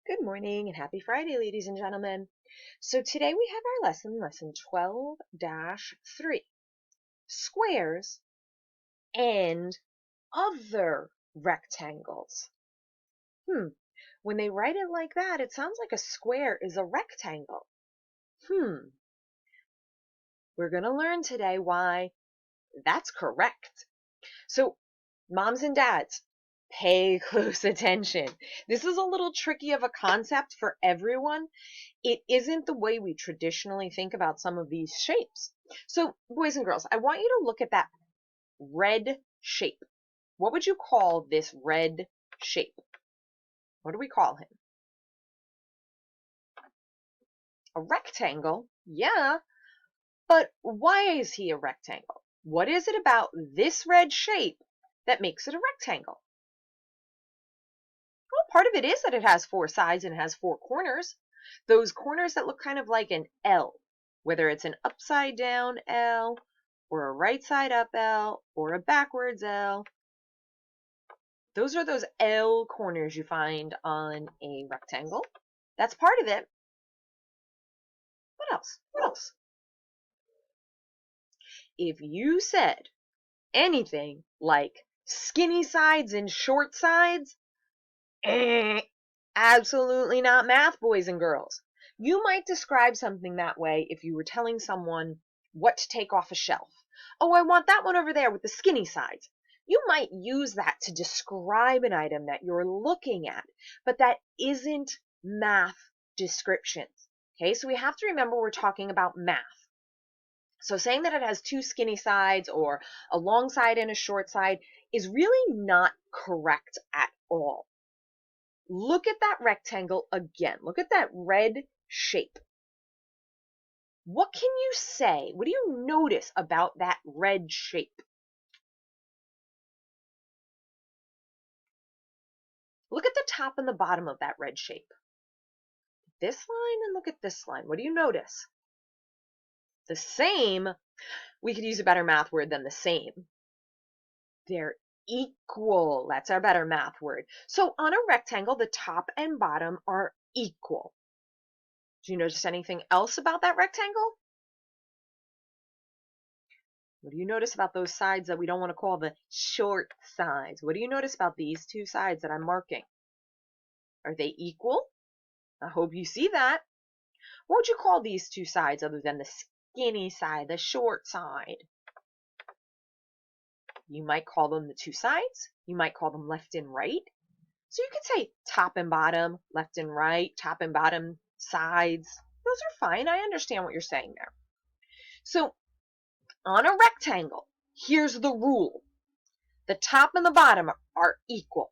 Good morning and happy Friday, ladies and gentlemen. So today we have our lesson 12-3, squares and other rectangles. When they write it like that, it sounds like a square is a rectangle. We're going to learn today why that's correct. So moms and dads, pay close attention. This is a little tricky of a concept for everyone. It isn't the way we traditionally think about some of these shapes. So, boys and girls, I want you to look at that red shape. What would you call this red shape? What do we call him? A rectangle? Yeah, but why is he a rectangle? What is it about this red shape that makes it a rectangle? Well, part of it is that it has four sides and it has four corners. Those corners that look kind of like an L, whether it's an upside down L or a right side up L or a backwards L. Those are those L corners you find on a rectangle. That's part of it. What else? What else? If you said anything like skinny sides and short sides, absolutely not math, boys and girls. You might describe something that way if you were telling someone what to take off a shelf. Oh, I want that one over there with the skinny sides. You might use that to describe an item that you're looking at, but that isn't math descriptions. Okay, so we have to remember we're talking about math. So saying that it has two skinny sides or a long side and a short side is really not correct at all. Look at that rectangle again. Look at that red shape. What can you say? What do you notice about that red shape? Look at the top and the bottom of that red shape. This line and look at this line. What do you notice? The same. We could use a better math word than the same. They're equal. That's our better math word. So on a rectangle, the top and bottom are equal. Do you notice anything else about that rectangle? What do you notice about those sides that we don't want to call the short sides? What do you notice about these two sides that I'm marking? Are they equal? I hope you see that. What would you call these two sides other than the skinny side, the short side? You might call them the two sides. You might call them left and right. So you could say top and bottom, left and right, top and bottom sides. Those are fine. I understand what you're saying there. So on a rectangle, here's the rule. The top and the bottom are equal.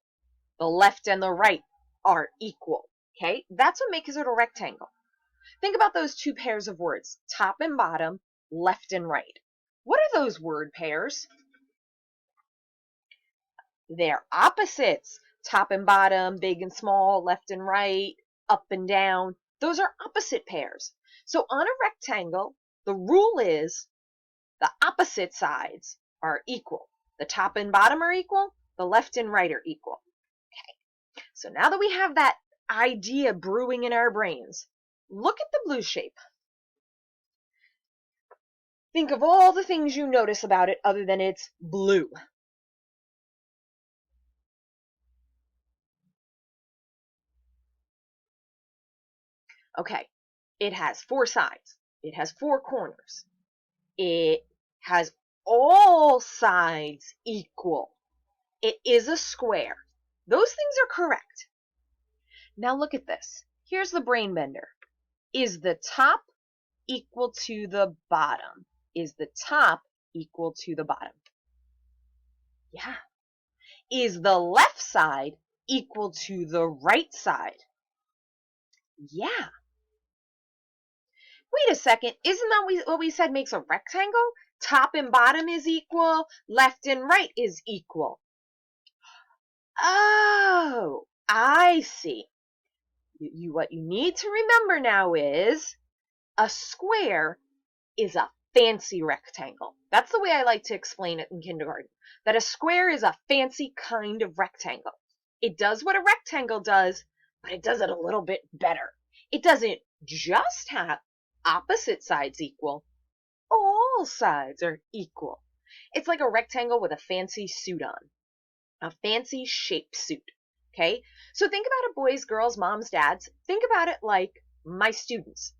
The left and the right are equal. Okay? That's what makes it a rectangle. Think about those two pairs of words, top and bottom, left and right. What are those word pairs? They're opposites. Top and bottom, big and small, left and right, up and down. Those are opposite pairs. So on a rectangle, the rule is the opposite sides are equal. The top and bottom are equal. The left and right are equal. Okay. So now that we have that idea brewing in our brains, look at the blue shape. Think of all the things you notice about it other than it's blue. Okay, it has four sides. It has four corners. It has all sides equal. It is a square. Those things are correct. Now look at this. Here's the brain bender. Is the top equal to the bottom? Is the top equal to the bottom? Yeah. Is the left side equal to the right side? Yeah. Wait a second. Isn't that what we said makes a rectangle? Top and bottom is equal. Left and right is equal. Oh, I see. What you need to remember now is a square is a fancy rectangle. That's the way I like to explain it in kindergarten. That a square is a fancy kind of rectangle. It does what a rectangle does, but it does it a little bit better. It doesn't just have opposite sides equal. All sides are equal. It's like a rectangle with a fancy suit on, a fancy shaped suit. Okay? So think about it, boys, girls, moms, dads. Think about it like my students.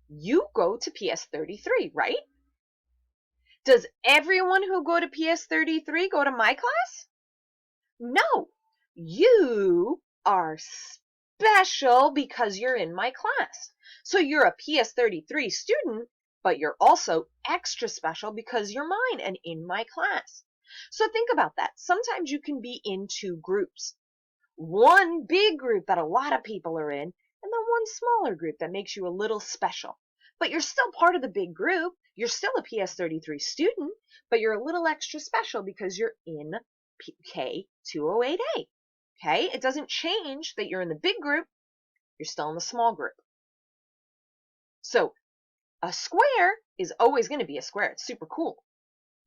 You go to PS33, right? Does everyone who go to PS33 go to my class? No. You are special because you're in my class. So you're a PS33 student, but you're also extra special because you're mine and in my class. So think about that. Sometimes you can be in two groups. One big group that a lot of people are in, and then one smaller group that makes you a little special. But you're still part of the big group. You're still a PS33 student, but you're a little extra special because you're in K208A. Okay? It doesn't change that you're in the big group. You're still in the small group. So a square is always going to be a square. It's super cool.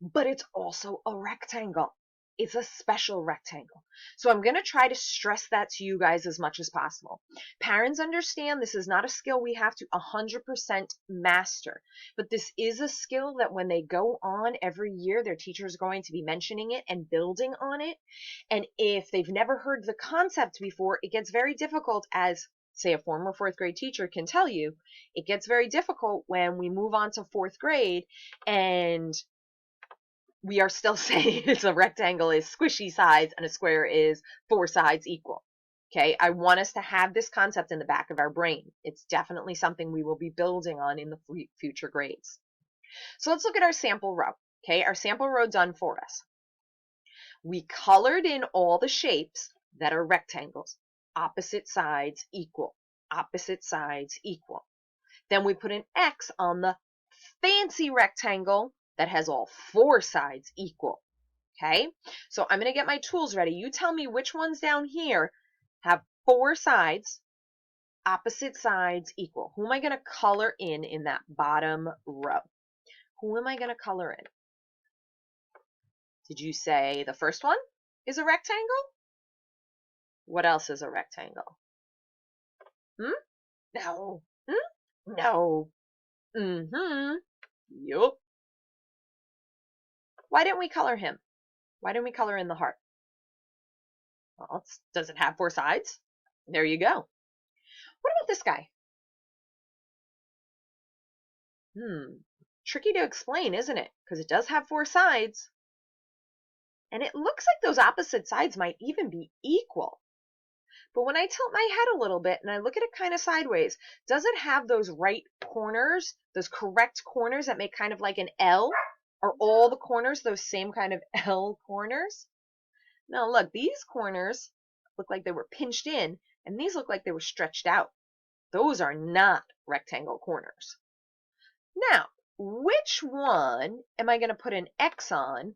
But it's also a rectangle. It's a special rectangle. So I'm going to try to stress that to you guys as much as possible. Parents, understand this is not a skill we have to 100% master, but this is a skill that when they go on every year, their teacher is going to be mentioning it and building on it. And if they've never heard the concept before, it gets very difficult, as say a former fourth grade teacher can tell you. It gets very difficult when we move on to fourth grade and we are still saying it's a rectangle is squishy sides and a square is four sides equal. Okay, I want us to have this concept in the back of our brain. It's definitely something we will be building on in the future grades. So let's look at our sample row. Okay, our sample row done for us. We colored in all the shapes that are rectangles. Opposite sides equal. Opposite sides equal. Then we put an X on the fancy rectangle that has all four sides equal. Okay, so I'm going to get my tools ready. You tell me which ones down here have four sides, opposite sides equal. Who am I going to color in that bottom row? Who am I going to color in? Did you say the first one is a rectangle? What else is a rectangle? No. No. Yup. Why didn't we color him? Why didn't we color in the heart? Well, does it have four sides? There you go. What about this guy? Tricky to explain, isn't it? Because it does have four sides. And it looks like those opposite sides might even be equal. But when I tilt my head a little bit and I look at it kind of sideways, does it have those right corners, those correct corners that make kind of like an L? Are all the corners those same kind of L corners? No, look, these corners look like they were pinched in, and these look like they were stretched out. Those are not rectangle corners. Now, which one am I going to put an X on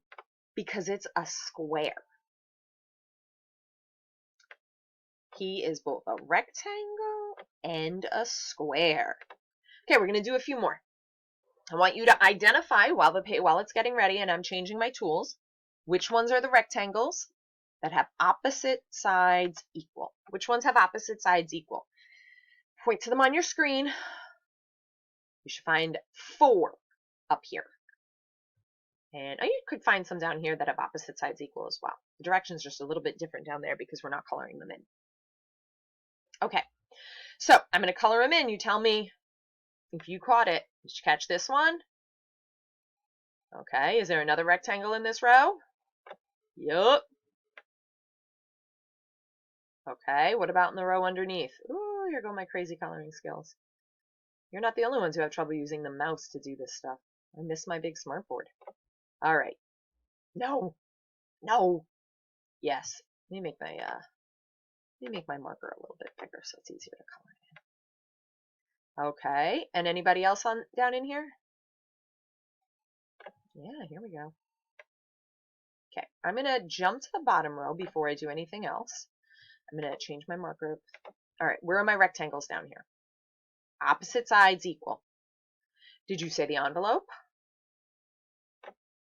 because it's a square? He is both a rectangle and a square. Okay, we're going to do a few more. I want you to identify while it's getting ready and I'm changing my tools, which ones are the rectangles that have opposite sides equal. Which ones have opposite sides equal? Point to them on your screen. You should find 4 up here. And you could find some down here that have opposite sides equal as well. The direction's just a little bit different down there because we're not coloring them in. Okay, so I'm going to color them in. You tell me if you caught it. Did you catch this one? Okay, is there another rectangle in this row? Yup. Okay, what about in the row underneath? Ooh, here go my crazy coloring skills. You're not the only ones who have trouble using the mouse to do this stuff. I miss my big smartboard. All right. No. No. Yes. Let me make my marker a little bit bigger so it's easier to color in. Okay. And anybody else down in here? Yeah, here we go. Okay. I'm going to jump to the bottom row before I do anything else. I'm going to change my marker. All right. Where are my rectangles down here? Opposite sides equal. Did you say the envelope?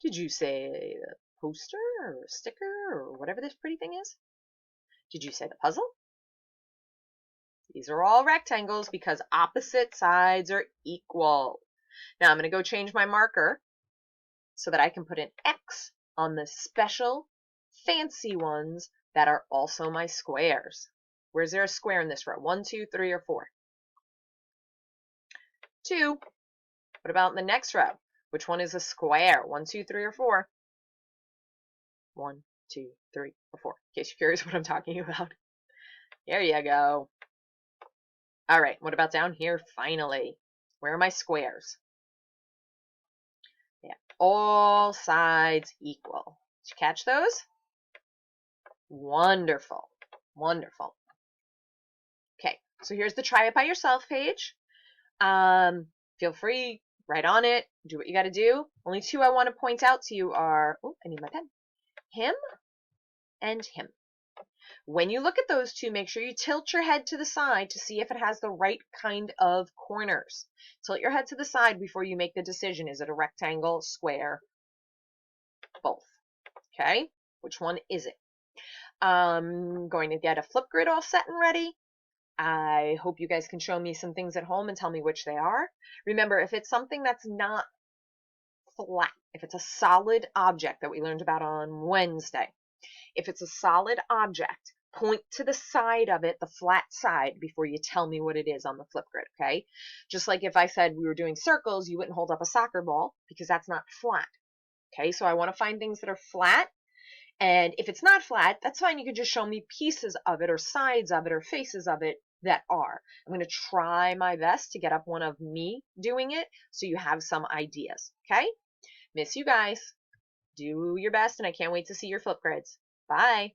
Did you say the poster or sticker or whatever this pretty thing is? Did you say the puzzle? These are all rectangles because opposite sides are equal. Now I'm going to go change my marker so that I can put an X on the special fancy ones that are also my squares. Where's there a square in this row? 1, 2, 3, or 4? 2. What about in the next row? Which one is a square? 1, 2, 3, or 4? 1, 2, 3, or 4. In case you're curious what I'm talking about. There you go. All right, what about down here? Finally, where are my squares? Yeah, all sides equal. Did you catch those? Wonderful, wonderful. Okay, so here's the try it by yourself page. Feel free, write on it, do what you got to do. Only 2 I want to point out to you are, oh, I need my pen, him and him. When you look at those 2, make sure you tilt your head to the side to see if it has the right kind of corners. Tilt your head to the side before you make the decision. Is it a rectangle, square, both? Okay, which one is it? I'm going to get a flip grid all set and ready. I hope you guys can show me some things at home and tell me which they are. Remember, if it's something that's not flat, if it's a solid object that we learned about on Wednesday, if it's a solid object, point to the side of it, the flat side, before you tell me what it is on the flip grid, okay? Just like if I said we were doing circles, you wouldn't hold up a soccer ball because that's not flat, okay? So I want to find things that are flat, and if it's not flat, that's fine. You can just show me pieces of it or sides of it or faces of it that are. I'm going to try my best to get up one of me doing it so you have some ideas, okay? Miss you guys. Do your best, and I can't wait to see your flip grids. Bye.